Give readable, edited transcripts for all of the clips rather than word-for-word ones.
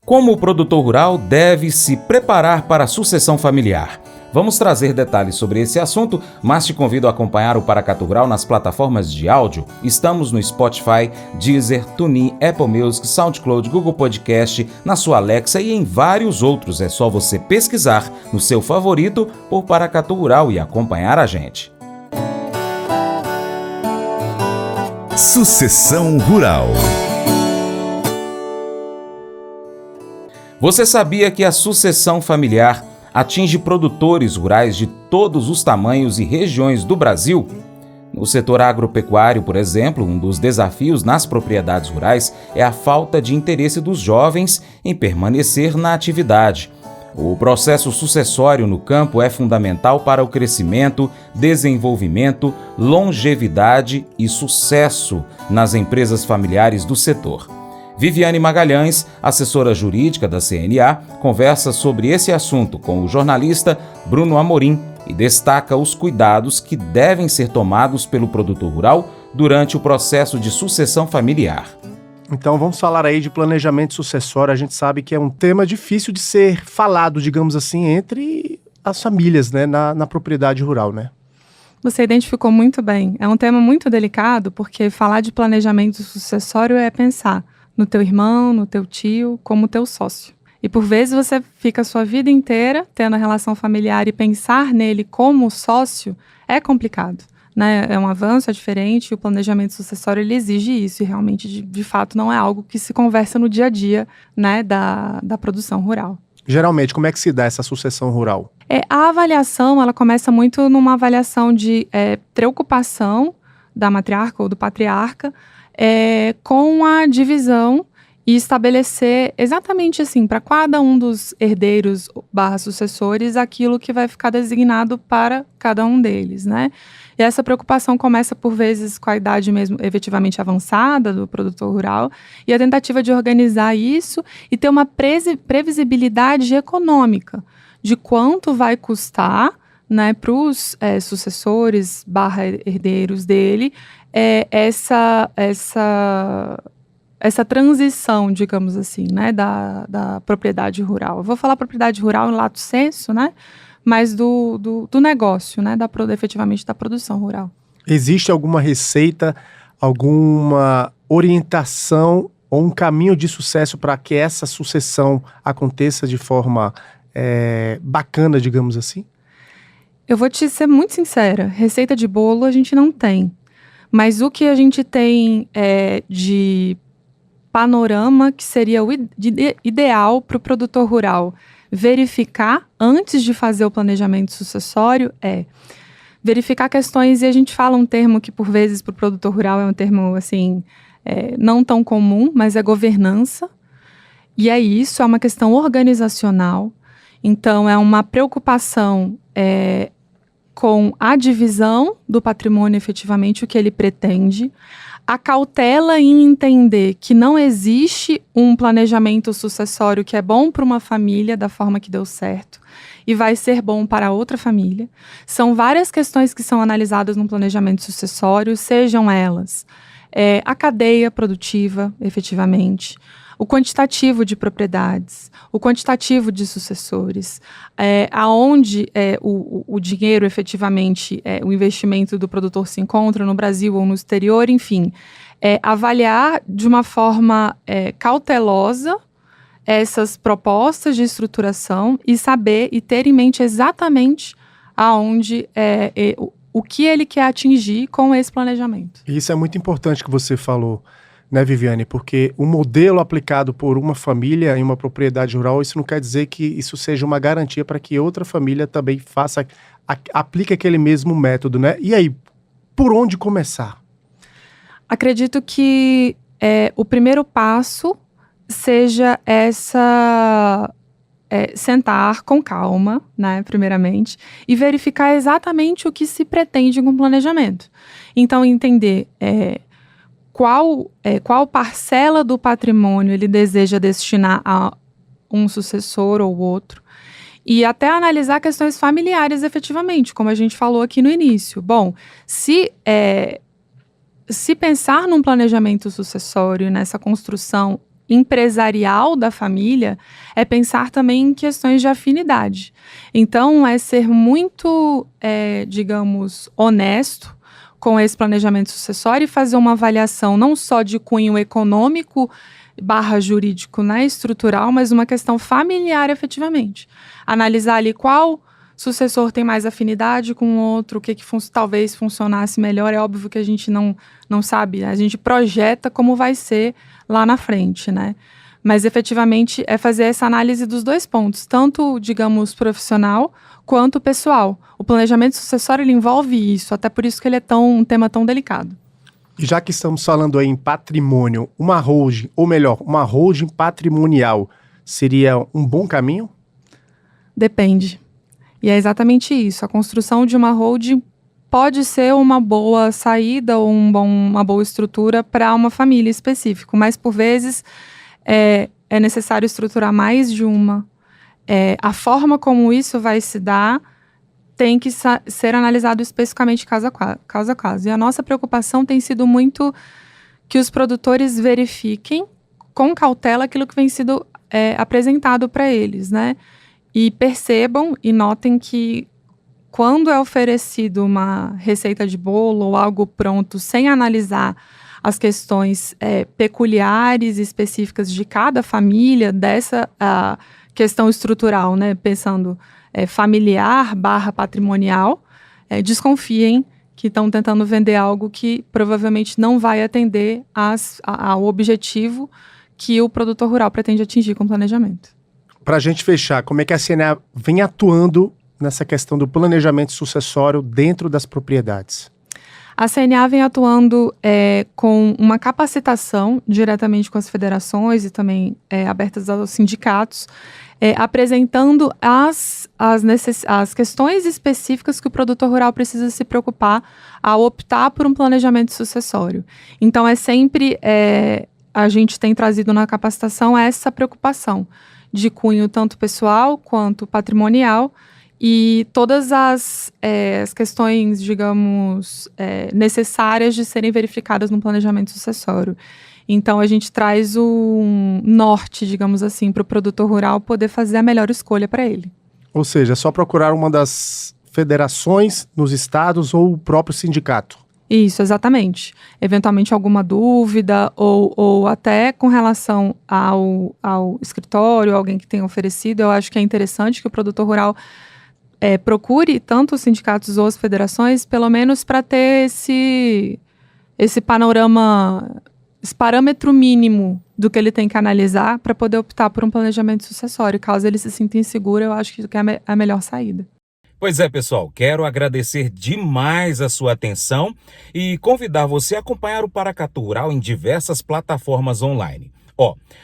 Como o produtor rural deve se preparar para a sucessão familiar? Vamos trazer detalhes sobre esse assunto, mas te convido a acompanhar o Paracatu Rural nas plataformas de áudio. Estamos no Spotify, Deezer, TuneIn, Apple Music, SoundCloud, Google Podcast, na sua Alexa e em vários outros. É só você pesquisar no seu favorito por Paracatu Rural e acompanhar a gente. Sucessão Rural. Você sabia que a sucessão familiar atinge produtores rurais de todos os tamanhos e regiões do Brasil? No setor agropecuário, por exemplo, um dos desafios nas propriedades rurais é a falta de interesse dos jovens em permanecer na atividade. O processo sucessório no campo é fundamental para o crescimento, desenvolvimento, longevidade e sucesso nas empresas familiares do setor. Viviane Magalhães, assessora jurídica da CNA, conversa sobre esse assunto com o jornalista Bruno Amorim e destaca os cuidados que devem ser tomados pelo produtor rural durante o processo de sucessão familiar. Então vamos falar aí de planejamento sucessório. A gente sabe que é um tema difícil de ser falado, digamos assim, entre as famílias, né, na propriedade rural, né? Você identificou muito bem. É um tema muito delicado, porque falar de planejamento sucessório é pensar no teu irmão, no teu tio, como teu sócio. E por vezes você fica a sua vida inteira tendo a relação familiar e pensar nele como sócio é complicado, né? É um avanço, é diferente, e o planejamento sucessório ele exige isso, e realmente, de fato, não é algo que se conversa no dia a dia, né, da produção rural. Geralmente, como é que se dá essa sucessão rural? A avaliação, ela começa muito numa avaliação de preocupação da matriarca ou do patriarca com a divisão e estabelecer exatamente assim, para cada um dos herdeiros / sucessores, aquilo que vai ficar designado para cada um deles, né? E essa preocupação começa, por vezes, com a idade mesmo efetivamente avançada do produtor rural e a tentativa de organizar isso e ter uma previsibilidade econômica de quanto vai custar, né, para os sucessores / herdeiros dele essa transição, digamos assim, né, da propriedade rural. Eu vou falar propriedade rural em lato sensu, né, mas do negócio, né, efetivamente da produção rural. Existe alguma receita, alguma orientação ou um caminho de sucesso para que essa sucessão aconteça de forma bacana, digamos assim? Eu vou te ser muito sincera, receita de bolo a gente não tem. Mas o que a gente tem de panorama que seria o ideal para o produtor rural verificar antes de fazer o planejamento sucessório verificar questões, e a gente fala um termo que por vezes para o produtor rural é um termo assim, não tão comum, mas é governança. E isso, é uma questão organizacional. Então é uma preocupação com a divisão do patrimônio, efetivamente, o que ele pretende, a cautela em entender que não existe um planejamento sucessório que é bom para uma família da forma que deu certo e vai ser bom para outra família. São várias questões que são analisadas no planejamento sucessório, sejam elas a cadeia produtiva, efetivamente, o quantitativo de propriedades, o quantitativo de sucessores, aonde o dinheiro efetivamente, o investimento do produtor se encontra no Brasil ou no exterior, enfim, avaliar de uma forma cautelosa essas propostas de estruturação e saber e ter em mente exatamente aonde o que ele quer atingir com esse planejamento. Isso é muito importante que você falou, né, Viviane? Porque o modelo aplicado por uma família em uma propriedade rural, isso não quer dizer que isso seja uma garantia para que outra família também aplique aquele mesmo método, né? E aí, por onde começar? Acredito que o primeiro passo seja sentar com calma, né, primeiramente, e verificar exatamente o que se pretende com o planejamento. Então, entender qual parcela do patrimônio ele deseja destinar a um sucessor ou outro, e até analisar questões familiares efetivamente, como a gente falou aqui no início. Bom, se pensar num planejamento sucessório, nessa construção empresarial da família é pensar também em questões de afinidade. Então, é ser muito, digamos, honesto com esse planejamento sucessório e fazer uma avaliação não só de cunho econômico / jurídico, né, estrutural, mas uma questão familiar efetivamente. Analisar ali qual sucessor tem mais afinidade com o outro, o que talvez funcionasse melhor. É óbvio que a gente não sabe, né? A gente projeta como vai ser lá na frente, né? Mas efetivamente é fazer essa análise dos dois pontos, tanto, digamos, profissional quanto pessoal. O planejamento sucessório ele envolve isso, até por isso que ele é um tema tão delicado. E já que estamos falando aí em patrimônio, uma holding, ou melhor, uma holding patrimonial, seria um bom caminho? Depende. E é exatamente isso. A construção de uma holding pode ser uma boa saída ou uma boa estrutura para uma família específica, mas por vezes é necessário estruturar mais de uma. A forma como isso vai se dar tem que ser analisado especificamente caso a caso. E a nossa preocupação tem sido muito que os produtores verifiquem com cautela aquilo que vem sido apresentado para eles, né? E percebam e notem que quando é oferecido uma receita de bolo ou algo pronto sem analisar as questões peculiares e específicas de cada família, dessa questão estrutural, né? Pensando familiar / patrimonial, desconfiem que estão tentando vender algo que provavelmente não vai atender ao objetivo que o produtor rural pretende atingir com o planejamento. Para a gente fechar, como é que a CNA vem atuando nessa questão do planejamento sucessório dentro das propriedades? A CNA vem atuando com uma capacitação diretamente com as federações e também abertas aos sindicatos, apresentando as questões específicas que o produtor rural precisa se preocupar ao optar por um planejamento sucessório. Então, sempre a gente tem trazido na capacitação essa preocupação de cunho tanto pessoal quanto patrimonial e todas as questões, digamos, necessárias de serem verificadas no planejamento sucessório. Então, a gente traz um norte, digamos assim, para o produtor rural poder fazer a melhor escolha para ele. Ou seja, é só procurar uma das federações nos estados ou o próprio sindicato. Isso, exatamente. Eventualmente alguma dúvida ou até com relação ao escritório, alguém que tenha oferecido, eu acho que é interessante que o produtor rural procure tanto os sindicatos ou as federações, pelo menos para ter esse panorama, esse parâmetro mínimo do que ele tem que analisar para poder optar por um planejamento sucessório. Caso ele se sinta inseguro, eu acho que é a melhor saída. Pois é, pessoal, quero agradecer demais a sua atenção e convidar você a acompanhar o Paracatu Rural em diversas plataformas online.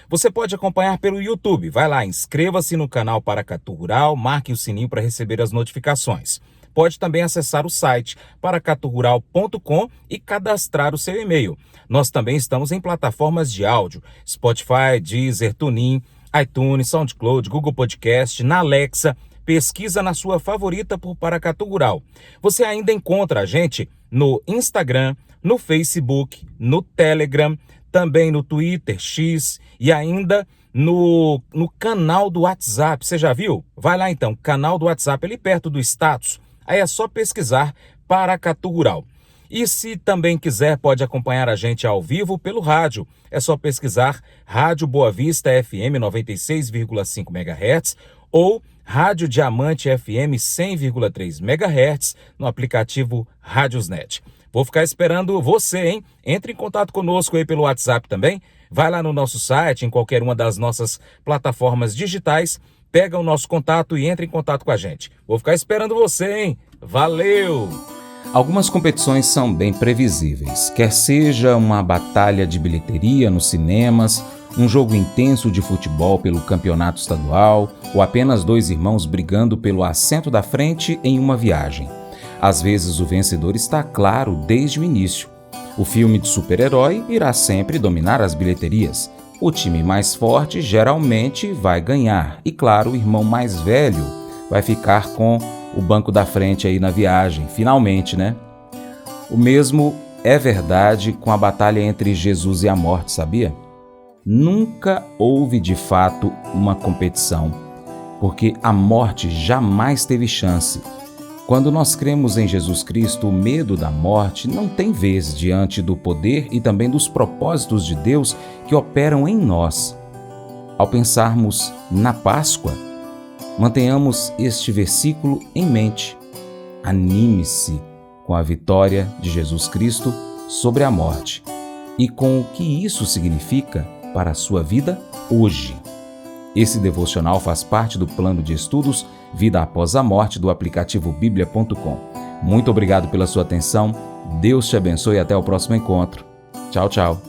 Você pode acompanhar pelo YouTube, vai lá, inscreva-se no canal Paracatu Rural, marque o sininho para receber as notificações. Pode também acessar o site paracaturural.com e cadastrar o seu e-mail. Nós também estamos em plataformas de áudio, Spotify, Deezer, TuneIn, iTunes, SoundCloud, Google Podcast, na Alexa. Pesquisa na sua favorita por Paracatu Rural. Você ainda encontra a gente no Instagram, no Facebook, no Telegram, também no Twitter, X e ainda no canal do WhatsApp. Você já viu? Vai lá então, canal do WhatsApp, ali perto do status. Aí é só pesquisar Paracatu Rural. E se também quiser, pode acompanhar a gente ao vivo pelo rádio. É só pesquisar Rádio Boa Vista FM 96,5 MHz ou Rádio Diamante FM 100,3 MHz no aplicativo Rádiosnet. Vou ficar esperando você, hein? Entre em contato conosco aí pelo WhatsApp também. Vai lá no nosso site, em qualquer uma das nossas plataformas digitais, pega o nosso contato e entre em contato com a gente. Vou ficar esperando você, hein? Valeu! Algumas competições são bem previsíveis, quer seja uma batalha de bilheteria nos cinemas, um jogo intenso de futebol pelo campeonato estadual ou apenas dois irmãos brigando pelo assento da frente em uma viagem. Às vezes o vencedor está claro desde o início. O filme de super-herói irá sempre dominar as bilheterias. O time mais forte geralmente vai ganhar e, claro, o irmão mais velho vai ficar com o banco da frente aí na viagem, finalmente, né? O mesmo é verdade com a batalha entre Jesus e a morte, sabia? nunca houve de fato uma competição, porque a morte jamais teve chance. Quando nós cremos em Jesus Cristo, o medo da morte não tem vez diante do poder e também dos propósitos de Deus que operam em nós. Ao pensarmos na Páscoa, mantenhamos este versículo em mente. Anime-se com a vitória de Jesus Cristo sobre a morte e com o que isso significa para a sua vida hoje. Esse devocional faz parte do plano de estudos Vida Após a Morte do aplicativo bíblia.com. Muito obrigado pela sua atenção. Deus te abençoe e até o próximo encontro. Tchau, tchau.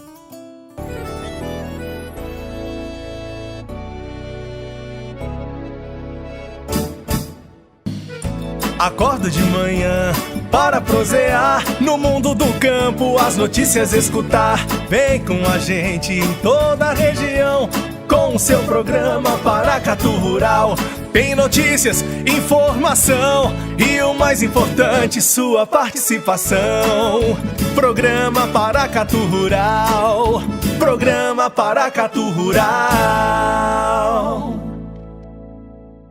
Acordo de manhã para prosear no mundo do campo, as notícias escutar. Vem com a gente em toda a região com o seu programa Paracatu Rural. Tem notícias, informação e o mais importante, sua participação. Programa Paracatu Rural. Programa Paracatu Rural.